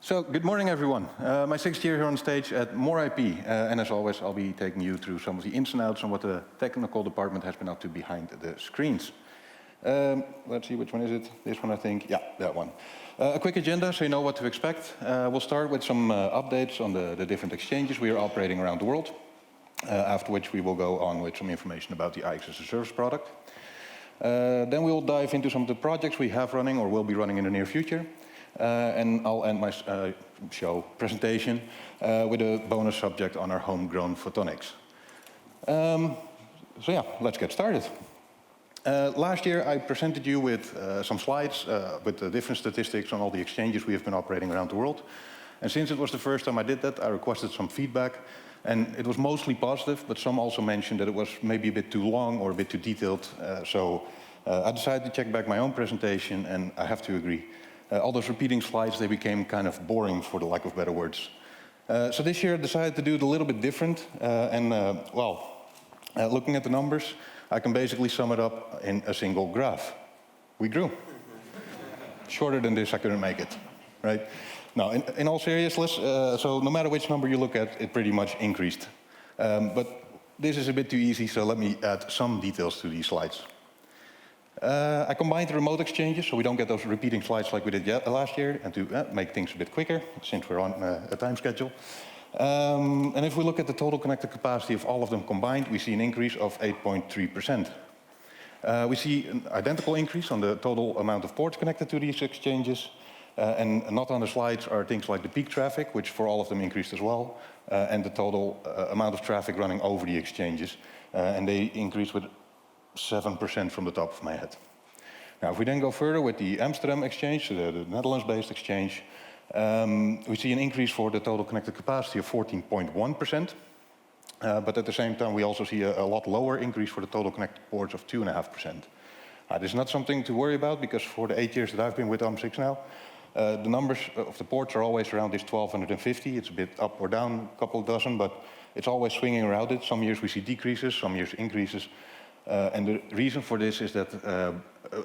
So, good morning, everyone. My 6th year here on stage at More IP, and as always, I'll be taking you through some of the ins and outs on what the technical department has been up to behind the screens. Let's see, which one is it? This one, I think. Yeah, that one. A quick agenda, so you know what to expect. We'll start with some updates on the different exchanges we are operating around the world, after which we will go on with some information about the AMS-IX as a service product. Then we'll dive into some of the projects we have running or will be running in the near future. And I'll end my show presentation with a bonus subject on our homegrown photonics. So yeah, let's get started. Last year I presented you with some slides with the different statistics on all the exchanges we have been operating around the world. And since it was the first time I did that, I requested some feedback. And it was mostly positive, but some also mentioned that it was maybe a bit too long or a bit too detailed. So I decided to check back my own presentation, and I have to agree. All those repeating slides, they became kind of boring, for the lack of better words. So this year I decided to do it a little bit different. Looking at the numbers, I can basically sum it up in a single graph. We grew. Shorter than this, I couldn't make it, right? Now, in all seriousness, so no matter which number you look at, it pretty much increased. But this is a bit too easy, so let me add some details to these slides. I combined the remote exchanges, so we don't get those repeating slides like we did last year, and to make things a bit quicker, since we're on a time schedule. And if we look at the total connected capacity of all of them combined, we see an increase of 8.3%. We see an identical increase on the total amount of ports connected to these exchanges. And not on the slides are things like the peak traffic, which for all of them increased as well, and the total amount of traffic running over the exchanges. And they increased with 7% from the top of my head. Now, if we then go further with the Amsterdam exchange, the Netherlands-based exchange, we see an increase for the total connected capacity of 14.1%. But at the same time, we also see a lot lower increase for the total connected ports of 2.5%. This is not something to worry about, because for the 8 years that I've been with AMS-IX now, the numbers of the ports are always around this 1,250. It's a bit up or down, a couple dozen, but it's always swinging around it. Some years we see decreases, some years increases. And the reason for this is that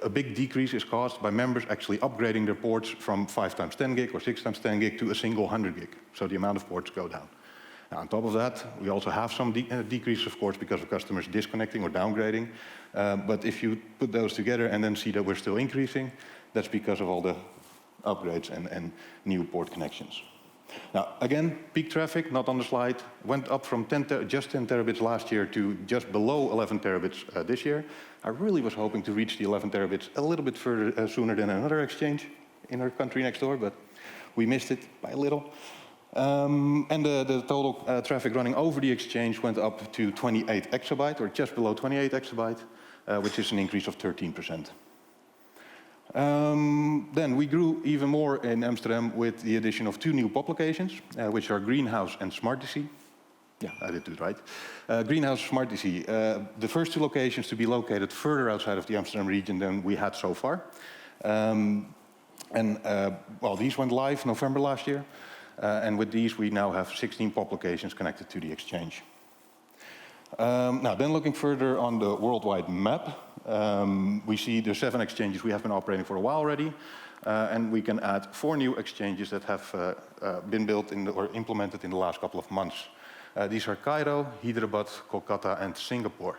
a big decrease is caused by members actually upgrading their ports from 5 times 10 gig or 6 times 10 gig to a single 100 gig. So the amount of ports go down. Now, on top of that, we also have some decreases, of course, because of customers disconnecting or downgrading. But if you put those together and then see that we're still increasing, that's because of all the upgrades and new port connections. Now, again, peak traffic, not on the slide, went up from just 10 terabits last year to just below 11 terabits this year. I really was hoping to reach the 11 terabits a little bit further sooner than another exchange in our country next door, but we missed it by a little. And the total traffic running over the exchange went up to 28 exabyte, or just below 28 exabyte, which is an increase of 13%. Then we grew even more in Amsterdam with the addition of 2 new POP locations, which are Greenhouse and Smart DC. Yeah, I did do it right. Greenhouse, Smart DC. The first 2 locations to be located further outside of the Amsterdam region than we had so far. These went live November last year. And with these, we now have 16 POP locations connected to the exchange. Now, then looking further on the worldwide map, we see the 7 exchanges we have been operating for a while already. And we can add 4 new exchanges that have been built or implemented in the last couple of months. These are Cairo, Hyderabad, Kolkata, and Singapore.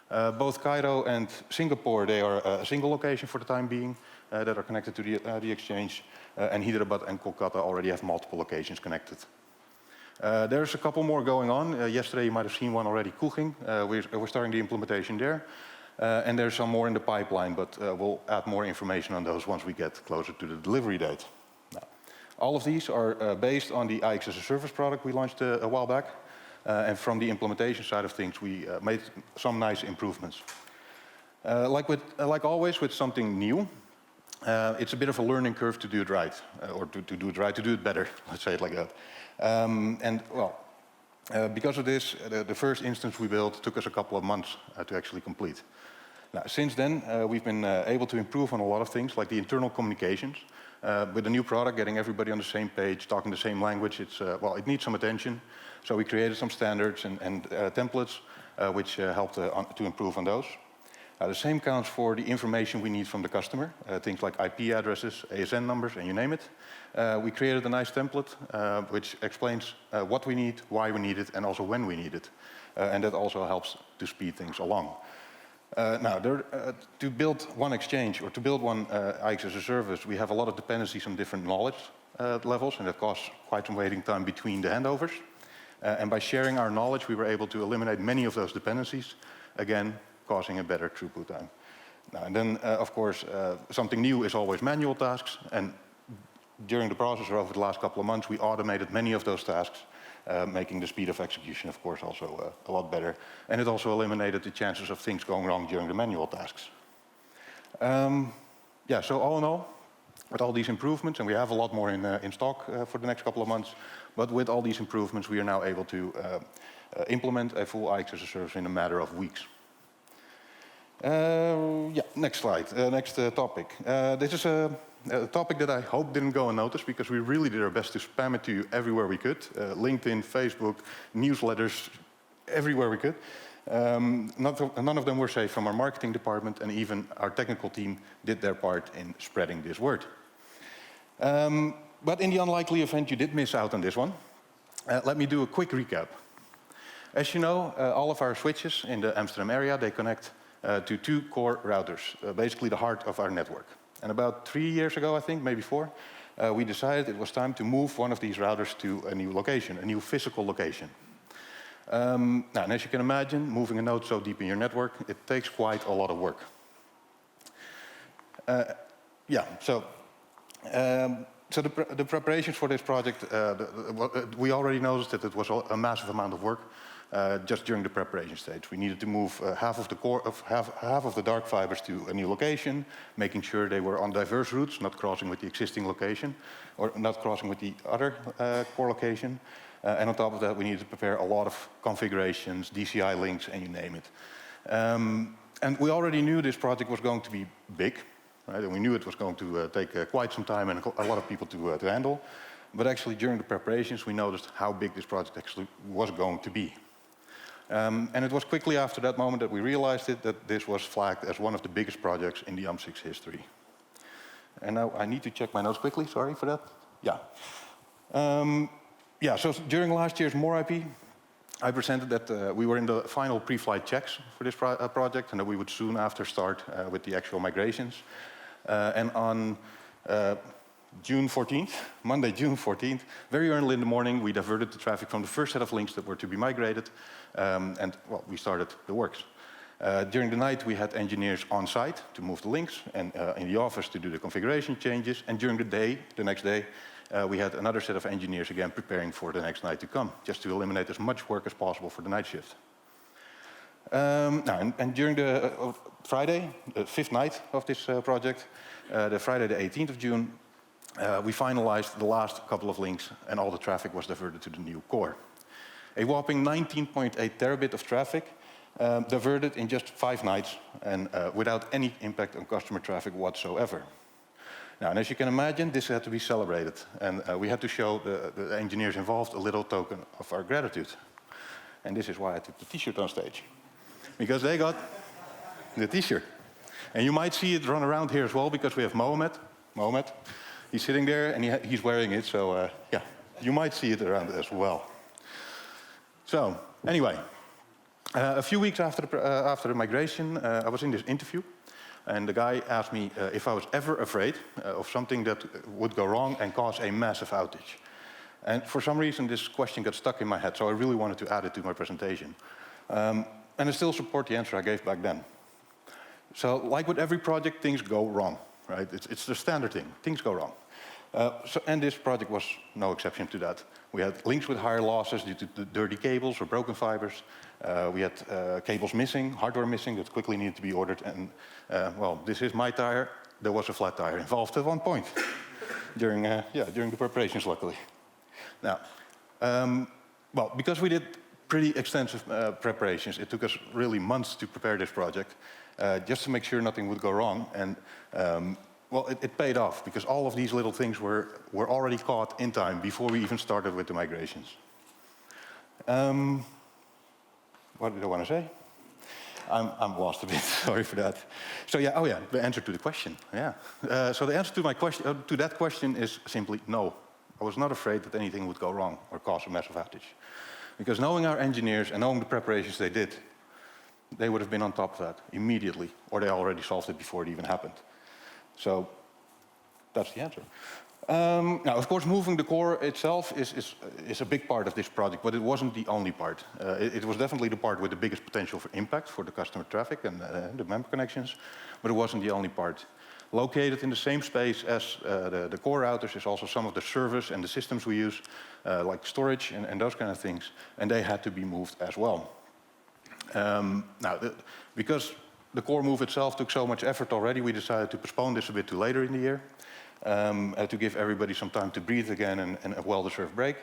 Both Cairo and Singapore, they are a single location for the time being that are connected to the exchange. And Hyderabad and Kolkata already have multiple locations connected. There's a couple more going on. Yesterday you might have seen one already, Kuching. We're starting the implementation there. And there's some more in the pipeline, but we'll add more information on those once we get closer to the delivery date. Now, all of these are based on the AMS as a service product we launched a while back. And from the implementation side of things, we made some nice improvements. Like always with something new, it's a bit of a learning curve to do it right, or to do it right, to do it better, let's say it like that. Because of this, the first instance we built took us a couple of months to actually complete. Now, since then, we've been able to improve on a lot of things, like the internal communications. With a new product, getting everybody on the same page, talking the same language, it needs some attention. So we created some standards and templates, which helped to improve on those. The same counts for the information we need from the customer, things like IP addresses, ASN numbers, and you name it. We created a nice template which explains what we need, why we need it, and also when we need it. And that also helps to speed things along. To build one exchange or to build one IX as a service, we have a lot of dependencies on different knowledge levels, and that costs quite some waiting time between the handovers. And by sharing our knowledge, we were able to eliminate many of those dependencies, again, causing a better throughput time. And then, of course, something new is always manual tasks, and during the process or over the last couple of months, we automated many of those tasks, making the speed of execution, of course, also a lot better. And it also eliminated the chances of things going wrong during the manual tasks. So all in all, with all these improvements, and we have a lot more in stock for the next couple of months, but with all these improvements, we are now able to implement a full IX as a service in a matter of weeks. Next slide, next topic. This is a topic that I hope didn't go unnoticed, because we really did our best to spam it to you everywhere we could. LinkedIn, Facebook, newsletters, everywhere we could. None of them were safe from our marketing department, and even our technical team did their part in spreading this word. But in the unlikely event you did miss out on this one, let me do a quick recap. As you know, all of our switches in the Amsterdam area, they connect to two core routers, basically the heart of our network. And about 3 years ago, I think, maybe 4, we decided it was time to move one of these routers to a new location, a new physical location. And as you can imagine, moving a node so deep in your network, it takes quite a lot of work. So the preparations for this project, we already noticed that it was a massive amount of work just during the preparation stage. We needed to move half of the dark fibers to a new location, making sure they were on diverse routes, not crossing with the existing location, or not crossing with the other core location. And on top of that, we needed to prepare a lot of configurations, DCI links, and you name it. And we already knew this project was going to be big, right? And we knew it was going to take quite some time and a lot of people to handle. But actually, during the preparations, we noticed how big this project actually was going to be. And it was quickly after that moment that we realized that this was flagged as one of the biggest projects in the AMS-IX history. And now I need to check my notes quickly, sorry for that. So during last year's MoreIP, I presented that we were in the final pre-flight checks for this project, and that we would soon after start with the actual migrations. And on June 14th, Monday, June 14th, very early in the morning, we diverted the traffic from the first set of links that were to be migrated, we started the works. During the night, we had engineers on site to move the links, and in the office to do the configuration changes, and during the next day, we had another set of engineers again preparing for the next night to come, just to eliminate as much work as possible for the night shift. And during the Friday, the 5th night of this project, the Friday the 18th of June, we finalized the last couple of links, and all the traffic was diverted to the new core. A whopping 19.8 terabit of traffic diverted in just 5 nights, and without any impact on customer traffic whatsoever. Now, and as you can imagine, this had to be celebrated, and we had to show the engineers involved a little token of our gratitude. And this is why I took the t-shirt on stage, because they got the t-shirt. And you might see it run around here as well, because we have Mohamed. He's sitting there, and he's wearing it, so you might see it around as well. So, anyway, a few weeks after the migration, I was in this interview, and the guy asked me if I was ever afraid of something that would go wrong and cause a massive outage. And for some reason, this question got stuck in my head, so I really wanted to add it to my presentation. And I still support the answer I gave back then. So, like with every project, things go wrong, right? It's the standard thing. Things go wrong. And this project was no exception to that. We had links with higher losses due to the dirty cables or broken fibers. We had cables missing, hardware missing that quickly needed to be ordered. And, this is my tire. There was a flat tire involved at one point during the preparations, luckily. Now, because we did pretty extensive preparations, it took us really months to prepare this project, just to make sure nothing would go wrong. And it paid off, because all of these little things were already caught in time before we even started with the migrations. What did I want to say? I'm lost a bit. Sorry for that. So yeah, oh yeah, the answer to the question. Yeah. So the answer to my question, to that question is simply no. I was not afraid that anything would go wrong or cause a massive outage, because knowing our engineers and knowing the preparations they did, they would have been on top of that immediately, or they already solved it before it even happened. So that's the answer. Now, of course, moving the core itself is a big part of this project, but it wasn't the only part. It was definitely the part with the biggest potential for impact for the customer traffic and the member connections, but it wasn't the only part. Located in the same space as the core routers is also some of the servers and the systems we use, like storage and those kind of things, and they had to be moved as well. Now, because the core move itself took so much effort already, we decided to postpone this a bit to later in the year, to give everybody some time to breathe again and a well-deserved break.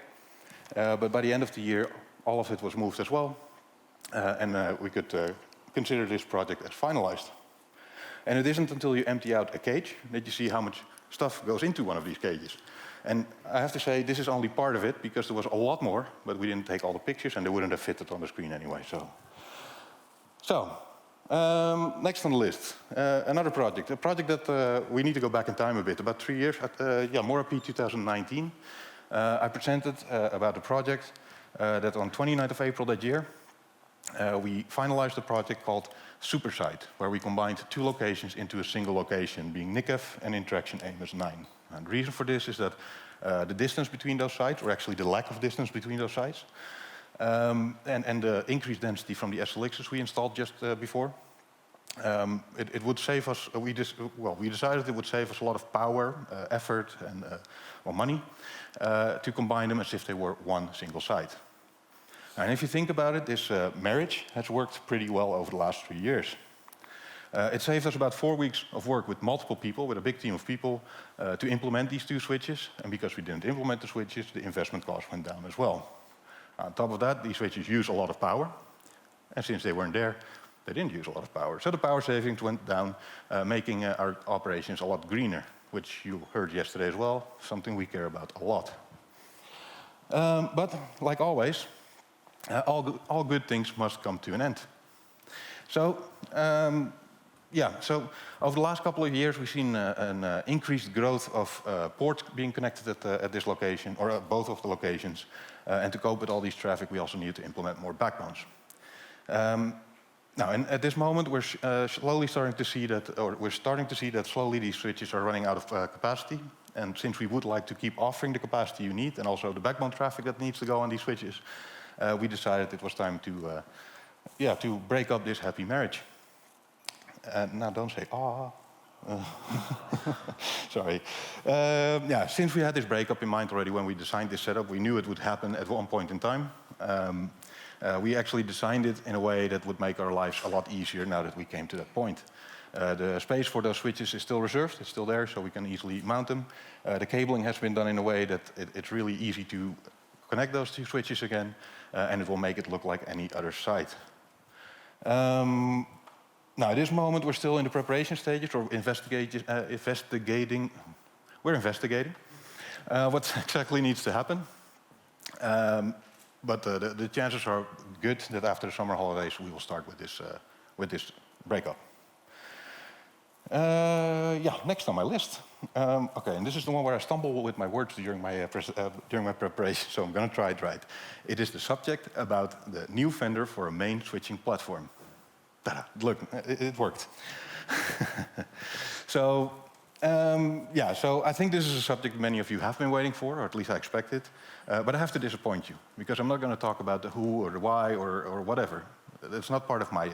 But by the end of the year, all of it was moved as well, and we could consider this project as finalized. And it isn't until you empty out a cage that you see how much stuff goes into one of these cages. And I have to say, this is only part of it, because there was a lot more, but we didn't take all the pictures, and they wouldn't have fitted on the screen anyway. So next on the list, another project, a project that we need to go back in time a bit, about 3 years, at Morapi 2019. I presented about a project that on 29th of April that year, we finalized a project called Supersite, where we combined 2 locations into a single location, being NICF and Interaction AMS-IX. And the reason for this is that the distance between those sites, or actually the lack of distance between those sites, and the increased density from the SLXs we installed just before, it would save us, we decided it would save us a lot of power, effort, and money to combine them as if they were one single site. And if you think about it, this marriage has worked pretty well over the last 3 years. It saved us about 4 weeks of work with multiple people, with a big team of people, to implement these 2 switches. And because we didn't implement the switches, the investment cost went down as well. On top of that, these switches use a lot of power. And since they weren't there, they didn't use a lot of power. So the power savings went down, making our operations a lot greener, which you heard yesterday as well, something we care about a lot. But like always, all good things must come to an end. So, so over the last couple of years, we've seen an increased growth of ports being connected at this location, or at both of the locations. And to cope with all these traffic, we also need to implement more backbones. Now, and at this moment, we're slowly starting to see that, slowly these switches are running out of capacity. And since we would like to keep offering the capacity you need, and also the backbone traffic that needs to go on these switches, we decided it was time to break up this happy marriage. Now don't say, ah. Sorry. Since we had this breakup in mind already when we designed this setup, we knew it would happen at one point in time. We actually designed it in a way that would make our lives a lot easier now that we came to that point. The space for those switches is still reserved, it's still there, so we can easily mount them. The cabling has been done in a way that it's really easy to connect those 2 switches again, and it will make it look like any other site. Now, at this moment, we're still in the preparation stages, or investigating. We're investigating what exactly needs to happen. But the chances are good that after the summer holidays, we will start with this breakup. Next on my list. Okay, and this is the one where I stumble with my words during my preparation, so I'm going to try it right. It is the subject about the new vendor for a main switching platform. Ta-da, look, it worked. So I think this is a subject many of you have been waiting for, or at least I expect it. But I have to disappoint you, because I'm not going to talk about the who or the why or whatever. That's not part of my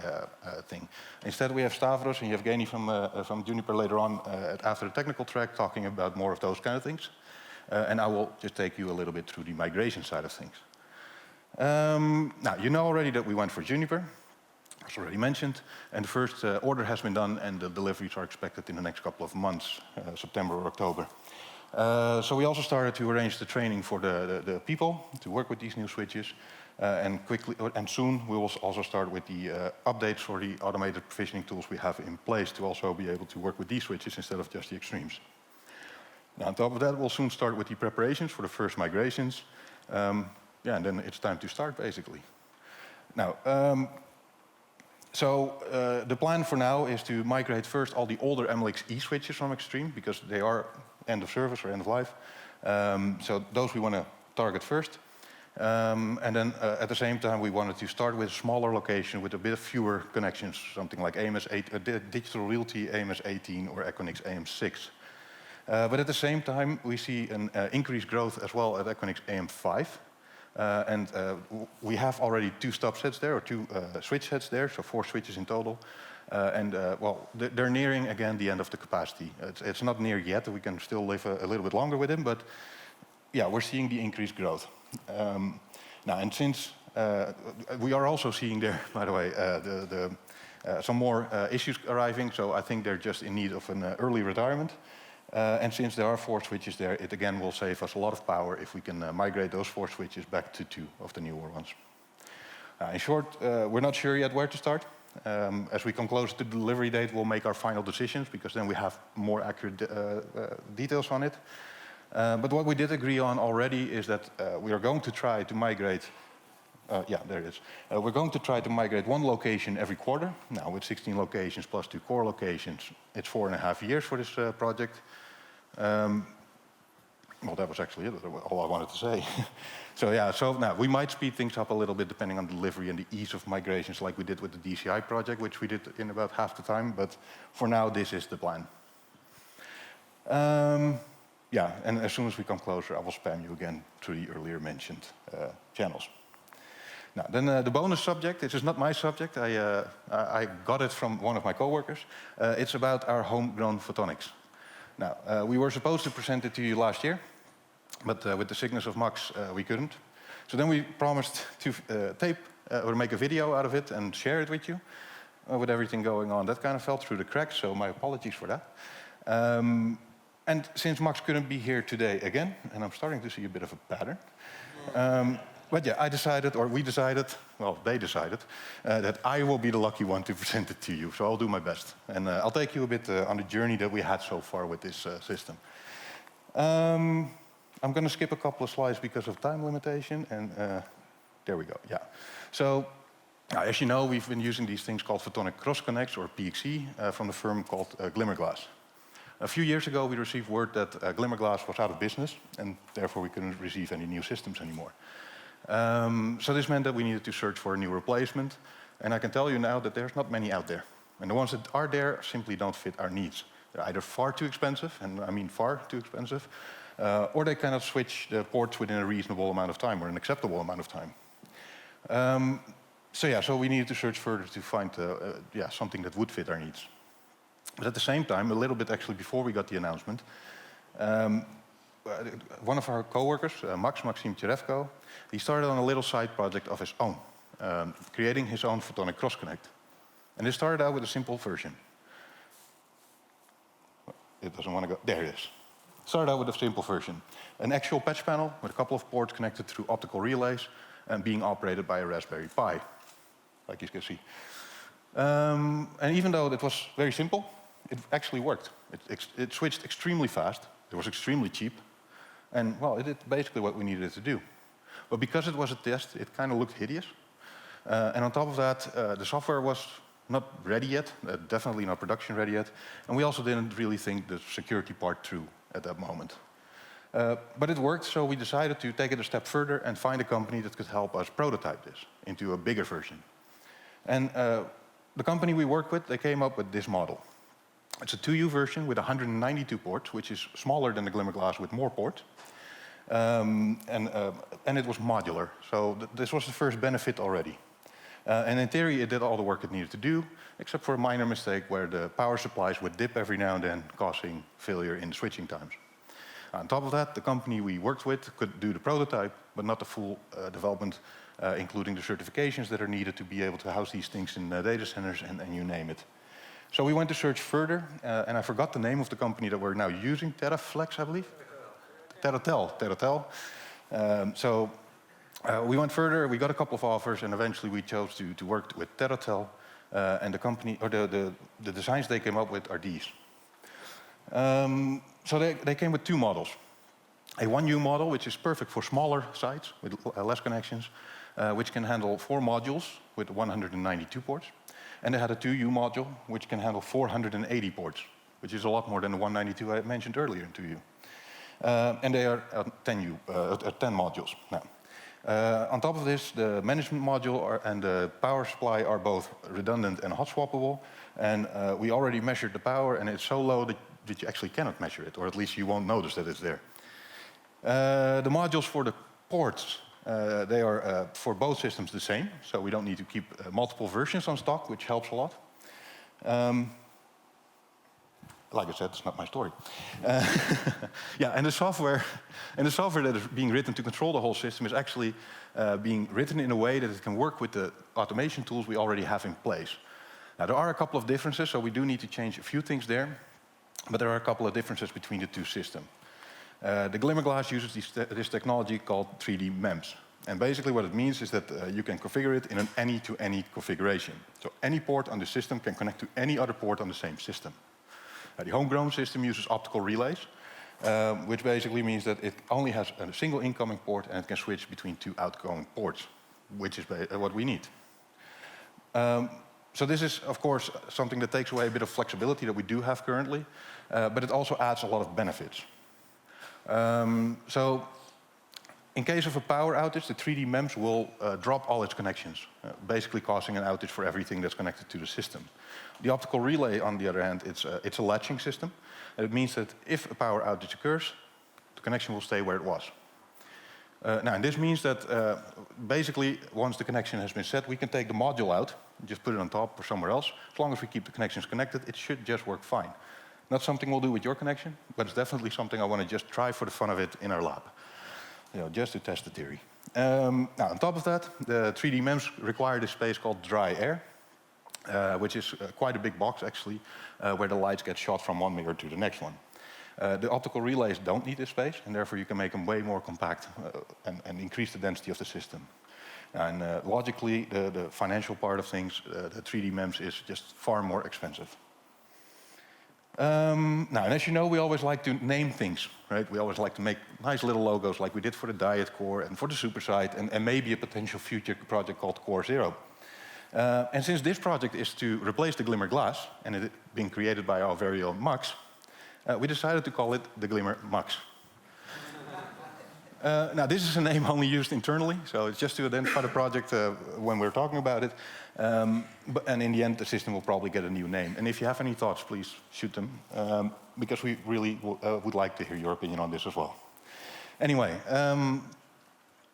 thing. Instead, we have Stavros and Yevgeny from Juniper later on after the technical track talking about more of those kind of things. And I will just take you a little bit through the migration side of things. Now, you know already that we went for Juniper, as already mentioned, and the first order has been done, and the deliveries are expected in the next couple of months, September or October. So we also started to arrange the training for the people to work with these new switches, and soon we will also start with the updates for the automated provisioning tools we have in place to also be able to work with these switches instead of just the extremes. Now, on top of that, we'll soon start with the preparations for the first migrations. And then it's time to start, basically. Now, The plan for now is to migrate first all the older AMS-IX switches from Extreme, because they are end of service or end of life. So those we want to target first. And then at the same time, we wanted to start with a smaller location with a bit fewer connections, something like AMS-8, Digital Realty AMS-18 or Equinix AMS-6. But at the same time, we see an increased growth as well at Equinix AM5. We have already 2 stop sets there, or 2 switch sets there, so 4 switches in total. Well, they're nearing again the end of the capacity. It's not near yet. We can still live a little bit longer with them, but yeah, we're seeing the increased growth. Now, and since we are also seeing there, by the way, some more issues arriving, so I think they're just in need of an early retirement. And since there are 4 switches there, it again will save us a lot of power if we can migrate those 4 switches back to 2 of the newer ones. In short, we're not sure yet where to start. As we come closer to the delivery date, we'll make our final decisions, because then we have more accurate details on it. But what we did agree on already is that we are going to try to migrate, yeah, there it is. We're going to try to migrate 1 location every quarter. Now, with 16 locations plus 2 core locations, it's 4.5 years for this project. Well, that was actually it, all I wanted to say. So now we might speed things up a little bit depending on delivery and the ease of migrations, like we did with the DCI project, which we did in about half the time. But for now, this is the plan. Yeah, and as soon as we come closer, I will spam you again through the earlier mentioned channels. Now, then the bonus subject, this is not my subject. I got it from one of my coworkers. It's about our homegrown photonics. Now, we were supposed to present it to you last year, but with the sickness of Max, we couldn't. So then we promised to tape or make a video out of it and share it with you. With everything going on, that kind of fell through the cracks, so my apologies for that. And since Max couldn't be here today again, and I'm starting to see a bit of a pattern, but yeah, I decided, or we decided, well, they decided, that I will be the lucky one to present it to you. So I'll do my best. And I'll take you a bit on the journey that we had so far with this system. I'm going to skip a couple of slides because of time limitation. And there we go, yeah. So, as you know, we've been using these things called photonic cross connects, or PXE, from the firm called Glimmerglass. A few years ago, we received word that Glimmerglass was out of business, and therefore we couldn't receive any new systems anymore. So this meant that we needed to search for a new replacement, and I can tell you now that there's not many out there. And the ones that are there simply don't fit our needs. They're either far too expensive, and I mean far too expensive, or they cannot switch the ports within a reasonable amount of time, or an acceptable amount of time. So we needed to search further to find something that would fit our needs. But at the same time, a little bit actually before we got the announcement, one of our coworkers, Maxime Cherevko, he started on a little side project of his own, creating his own photonic cross-connect. And it started out with a simple version. It doesn't want to go, there it is. Started out with a simple version. An actual patch panel with a couple of ports connected through optical relays and being operated by a Raspberry Pi, like you can see. And even though it was very simple, it actually worked. It switched extremely fast. It was extremely cheap. And, well, it did basically what we needed it to do. But because it was a test, it kind of looked hideous. And on top of that, the software was not ready yet, definitely not production ready yet. And we also didn't really think the security part through at that moment. But it worked, so we decided to take it a step further and find a company that could help us prototype this into a bigger version. And the company we work with, they came up with this model. It's a 2U version with 192 ports, which is smaller than the Glimmerglass with more ports. And it was modular, so this was the first benefit already. And in theory, it did all the work it needed to do, except for a minor mistake where the power supplies would dip every now and then, causing failure in switching times. On top of that, the company we worked with could do the prototype, but not the full development, including the certifications that are needed to be able to house these things in data centers and you name it. So we went to search further, and I forgot the name of the company that we're now using, Teraflex, I believe? Teratel. We went further, we got a couple of offers, and eventually we chose to work with Teratel, and the company, or the designs they came up with are these. So they came with 2 models. A 1U model, which is perfect for smaller sites with less connections, which can handle 4 modules with 192 ports. And they had a 2U module, which can handle 480 ports, which is a lot more than the 192 I mentioned earlier in 2U. And they are 10 modules now. On top of this, the management module and the power supply are both redundant and hot swappable. And we already measured the power, and it's so low that you actually cannot measure it, or at least you won't notice that it's there. The modules for the ports, they are for both systems the same, so we don't need to keep multiple versions on stock, which helps a lot. Like I said, it's not my story. Yeah, and the software that is being written to control the whole system is actually being written in a way that it can work with the automation tools we already have in place. Now, there are a couple of differences, so we do need to change a few things there, but there are a couple of differences between the two systems. The Glimmer glass uses this technology called 3D MEMS. And basically what it means is that you can configure it in an any-to-any configuration. So any port on the system can connect to any other port on the same system. The homegrown system uses optical relays, which basically means that it only has a single incoming port and it can switch between two outgoing ports, which is what we need. So this is, of course, something that takes away a bit of flexibility that we do have currently, but it also adds a lot of benefits. So in case of a power outage, the 3D MEMS will drop all its connections, basically causing an outage for everything that's connected to the system. The optical relay, on the other hand, it's a latching system. And it means that if a power outage occurs, the connection will stay where it was. Now, and this means that basically, once the connection has been set, we can take the module out, just put it on top or somewhere else. As long as we keep the connections connected, it should just work fine. Not something we'll do with your connection, but it's definitely something I want to just try for the fun of it in our lab, just to test the theory. Now, on top of that, the 3D MEMS require this space called dry air, which is quite a big box, actually, where the lights get shot from one mirror to the next one. The optical relays don't need this space, and therefore you can make them way more compact and increase the density of the system. And logically, the financial part of things, the 3D MEMS is just far more expensive. Now, and as you know, we always like to name things, right? We always like to make nice little logos like we did for the Diet Core and for the Supersite and maybe a potential future project called Core Zero. And since this project is to replace the Glimmer glass, and it being created by our very own Max, we decided to call it the Glimmer Max. Now, this is a name only used internally, so it's just to identify the project when we're talking about it. And in the end, the system will probably get a new name. And if you have any thoughts, please shoot them, because we really would like to hear your opinion on this as well. Anyway,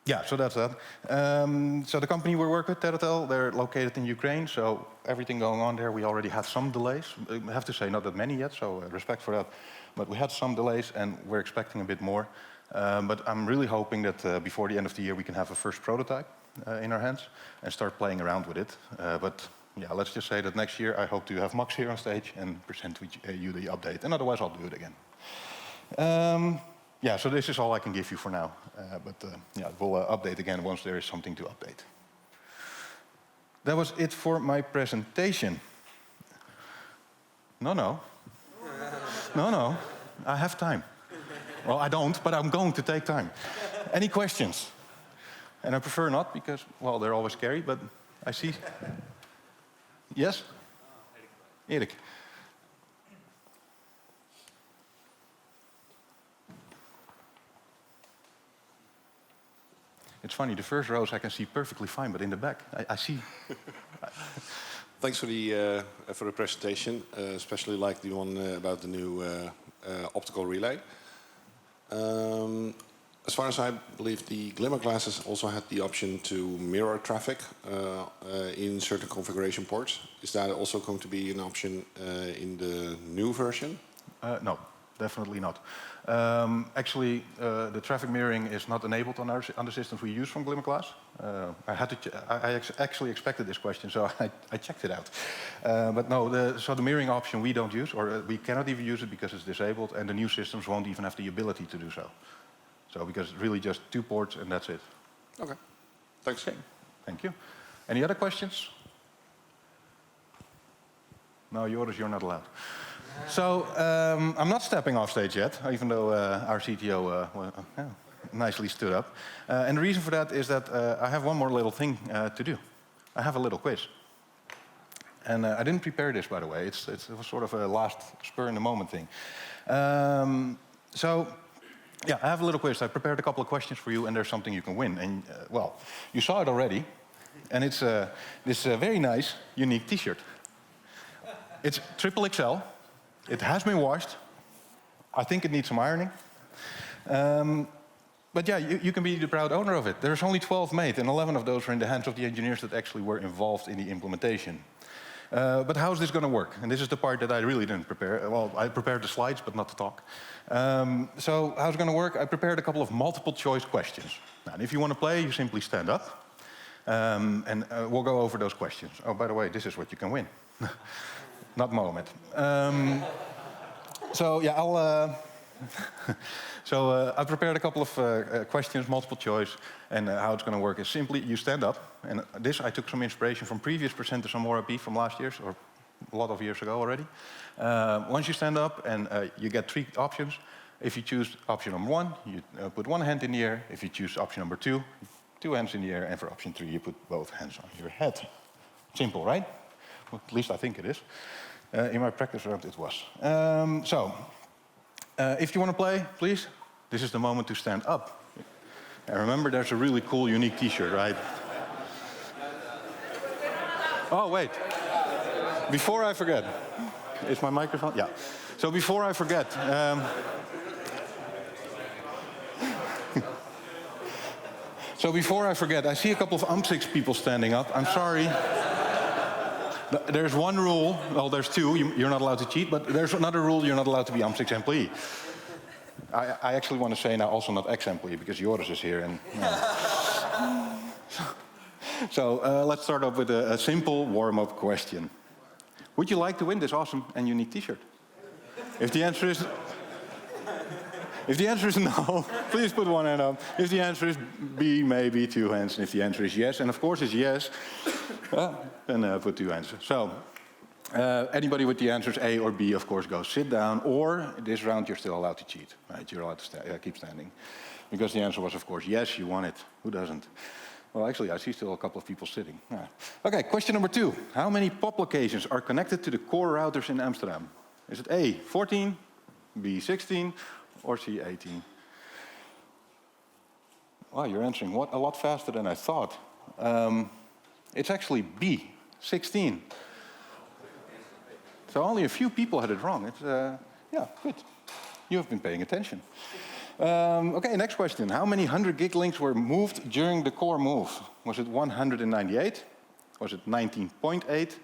yeah, so that's that. So the company we work with, Teratel, they're located in Ukraine, so everything going on there, we already had some delays. I have to say, not that many yet, so respect for that. But we had some delays, and we're expecting a bit more. But I'm really hoping that before the end of the year we can have a first prototype in our hands and start playing around with it. But yeah, let's just say that next year I hope to have Max here on stage and present you the update. And otherwise I'll do it again. Yeah, so this is all I can give you for now. Yeah, we'll update again once there is something to update. That was it for my presentation. No, I have time. Well, I don't, but I'm going to take time. Any questions? And I prefer not because, well, they're always scary, but I see. Yes? Erik. It's funny, the first rows I can see perfectly fine, but in the back, I see. Thanks for the presentation, especially like the one about the new optical relay. As far as I believe, the Glimmer glasses also had the option to mirror traffic in certain configuration ports. Is that also going to be an option in the new version? No, definitely not. Actually, the traffic mirroring is not enabled on the systems we use from Glimmer glass. I actually expected this question, so I checked it out. But no, so the mirroring option we don't use, or we cannot even use it because it's disabled, and the new systems won't even have the ability to do so. So because it's really just 2 ports and that's it. Okay, thanks. Okay. Thank you. Any other questions? No, Joris, you're not allowed. So I'm not stepping off stage yet, even though our CTO nicely stood up. And the reason for that is that I have one more little thing to do. I have a little quiz. And I didn't prepare this, by the way. It was sort of a last spur-in-the-moment thing. So, yeah, I have a little quiz. I prepared a couple of questions for you, and there's something you can win. And, well, you saw it already. And it's this very nice, unique T-shirt. It's triple XL. It has been washed. I think it needs some ironing. But yeah, you can be the proud owner of it. There's only 12 made, and 11 of those are in the hands of the engineers that actually were involved in the implementation. But how is this going to work? And this is the part that I really didn't prepare. Well, I prepared the slides, but not the talk. So how's it going to work? I prepared a couple of multiple choice questions. Now, if you want to play, you simply stand up. And we'll go over those questions. Oh, by the way, this is what you can win. Not Mohammed. So yeah, I prepared a couple of questions, multiple choice, and how it's going to work is simply you stand up, and this I took some inspiration from previous presenters on MoreIP from last year, or a lot of years ago already. Once you stand up, and you get 3 options. If you choose option number 1, you put 1 hand in the air. If you choose option number 2, 2 hands in the air, and for option 3, you put both hands on your head. Simple, right? Well, at least I think it is. In my practice round, it was. If you want to play, please, this is the moment to stand up. And remember, there's a really cool, unique T-shirt, right? Oh, wait. Before I forget, is my microphone? Yeah. So before I forget, I see a couple of AMS-IX people standing up. I'm sorry. There's one rule, well, there's 2, you're not allowed to cheat, but there's another rule, you're not allowed to be AMS-IX employee. I actually want to say now also not ex-employee, because Joris is here. And, So let's start off with a simple warm-up question. Would you like to win this awesome and unique T-shirt? If the answer is no, please put 1 hand up. If the answer is B, maybe 2 hands. And if the answer is yes, and of course it's yes, then put 2 hands. So anybody with the answers A or B, of course, goes sit down. Or this round, you're still allowed to cheat. Right? You're allowed to keep standing. Because the answer was, of course, yes, you won it. Who doesn't? Well, actually, I see still a couple of people sitting. Yeah. Okay, question number 2. How many POP locations are connected to the core routers in Amsterdam? Is it A, 14, B, 16, or C, 18? Wow, you're answering a lot faster than I thought. It's actually B, 16. So only a few people had it wrong. It's, yeah, good. You have been paying attention. Okay, next question. How many 100 gig links were moved during the core move? Was it 198? Was it 19.8?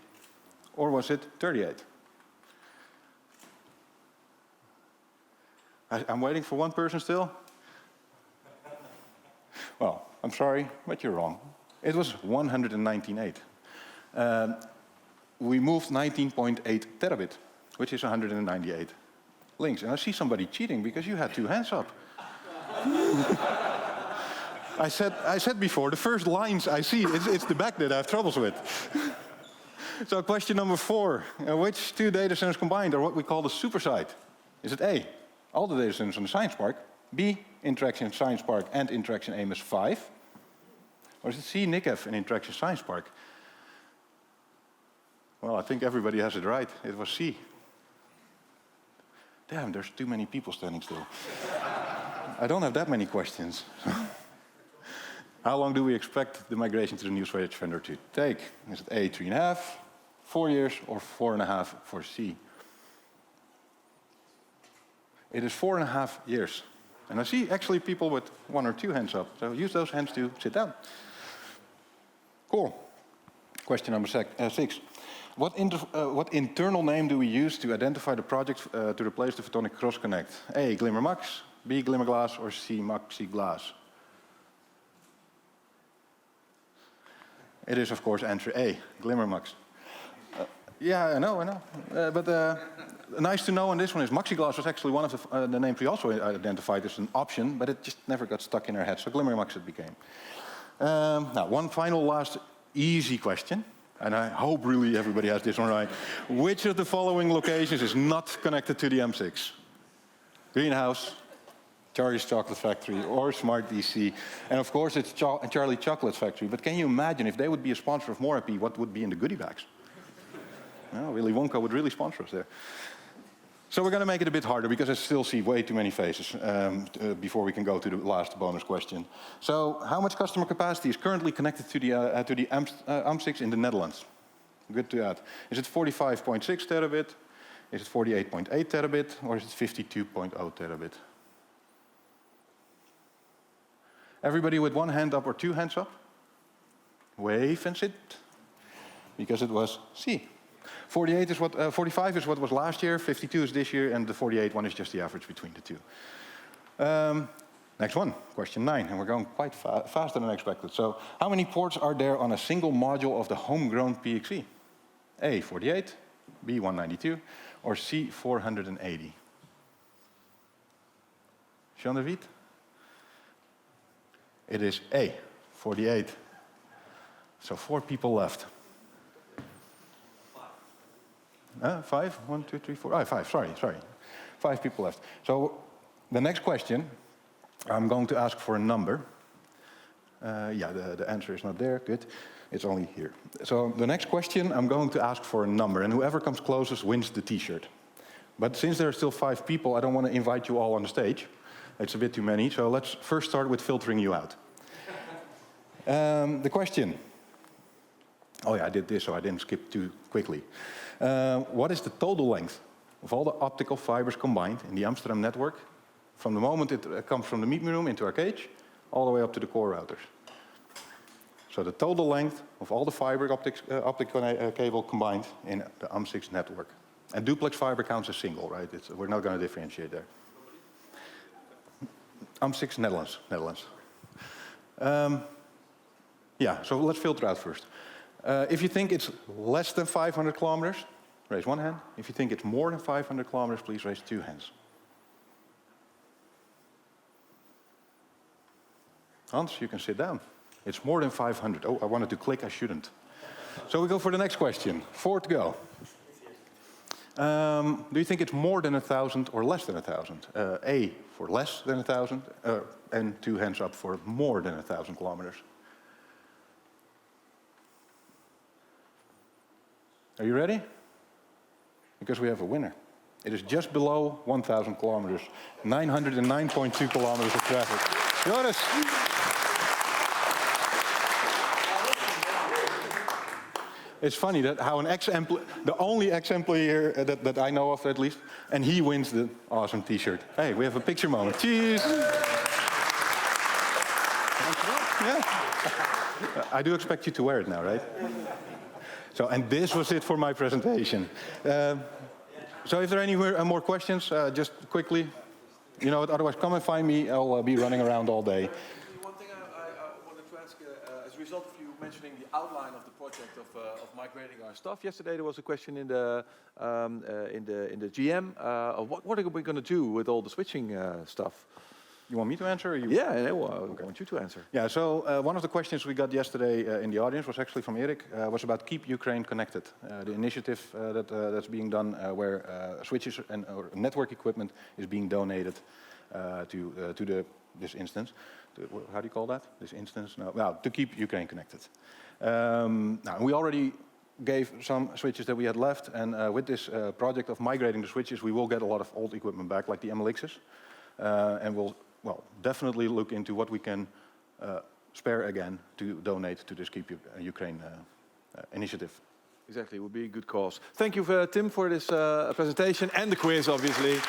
Or was it 38? I'm waiting for one person still. Well, I'm sorry, but you're wrong. It was 119.8. We moved 19.8 terabit, which is 198 links. And I see somebody cheating because you had 2 hands up. I said before, the first lines I see, it's the back that I have troubles with. So question number 4. Which 2 data centers combined are what we call the supersite? Is it A, all the data centers on the Science Park, B, Interaction Science Park and Interaction AMS-5, or is it C, NICF and Interaction Science Park? Well, I think everybody has it right. It was C. Damn, there's too many people standing still. I don't have that many questions. How long do we expect the migration to the new storage vendor to take? Is it A, 3.5, 4 years, or 4.5 for C? It is 4.5 years. And I see actually people with 1 or 2 hands up. So use those hands to sit down. Cool. Question number 6. What internal name do we use to identify the project to replace the photonic cross-connect? A, GlimmerMax, B, GlimmerGlass, or C, MaxiGlass? It is, of course, answer A, GlimmerMax. Yeah, I know. But nice to know on this one is MaxiGlass was actually one of the names we also identified as an option, but it just never got stuck in our head, so GlimmerMax it became. Now, one final last easy question, and I hope really everybody has this one right. Which of the following locations is not connected to the AMS-IX? Greenhouse, Charlie's Chocolate Factory, or Smart DC. And of course, it's Charlie Chocolate Factory. But can you imagine if they would be a sponsor of MoreIP, what would be in the goodie bags? Well, Willy Wonka would really sponsor us there. So we're going to make it a bit harder because I still see way too many faces before we can go to the last bonus question. So how much customer capacity is currently connected to the AMS-IX in the Netherlands? Good to add. Is it 45.6 terabit? Is it 48.8 terabit? Or is it 52.0 terabit? Everybody with one hand up or two hands up? Wave and sit. Because it was C. 45 is what was last year, 52 is this year, and the 48 one is just the average between the two. Next one, question 9, and we're going quite faster than expected. So, how many ports are there on a single module of the homegrown PXE? A, 48, B, 192, or C, 480? Jean de Wiet? It is A, 48. So 4 people left. 5? 1, 2, 3, 4. 5, sorry. 5 people left. So the next question, I'm going to ask for a number. The answer is not there, good. It's only here. So the next question, I'm going to ask for a number, and whoever comes closest wins the t-shirt. But since there are still 5 people, I don't want to invite you all on the stage. It's a bit too many, so let's first start with filtering you out. The question. Oh yeah, I did this so I didn't skip too quickly. What is the total length of all the optical fibers combined in the Amsterdam network from the moment it comes from the meeting room into our cage all the way up to the core routers? So the total length of all the fiber optical cable combined in the AMS-IX network. And duplex fiber counts as single, right? We're not going to differentiate there. AMS-IX Netherlands. So let's filter out first. If you think it's less than 500 kilometers, raise one hand. If you think it's more than 500 kilometers, please raise 2 hands. Hans, you can sit down. It's more than 500. Oh, I wanted to click, I shouldn't. So we go for the next question. 4 to go. Do you think it's more than 1,000 or less than 1,000? A for less than 1,000, and 2 hands up for more than 1,000 kilometers. Are you ready? Because we have a winner. It is just below 1,000 kilometers, 909.2 kilometers of traffic. Joris! It's funny that how the only ex-employee here that I know of at least, and he wins the awesome t-shirt. Hey, we have a picture moment. Cheers! Yeah. I do expect you to wear it now, right? So, and this was it for my presentation. So if there are any more questions, just quickly, you know what, otherwise come and find me, I'll be running around all day. One thing I wanted to ask, as a result of you mentioning the outline of the project of migrating our stuff, yesterday there was a question in the GM, what are we going to do with all the switching stuff? You want me to answer? Or you? Yeah, I want you to answer. Yeah, so one of the questions we got yesterday in the audience was actually from Erik, was about Keep Ukraine Connected, the initiative that's being done where switches and network equipment is being donated to this instance. How do you call that? This instance? No, to keep Ukraine connected. Now, we already gave some switches that we had left, and with this project of migrating the switches, we will get a lot of old equipment back, like the MLXs, and we'll definitely look into what we can spare again to donate to this Keep Ukraine initiative. Exactly, it would be a good cause. Thank you, Tim, for this presentation and the quiz, obviously.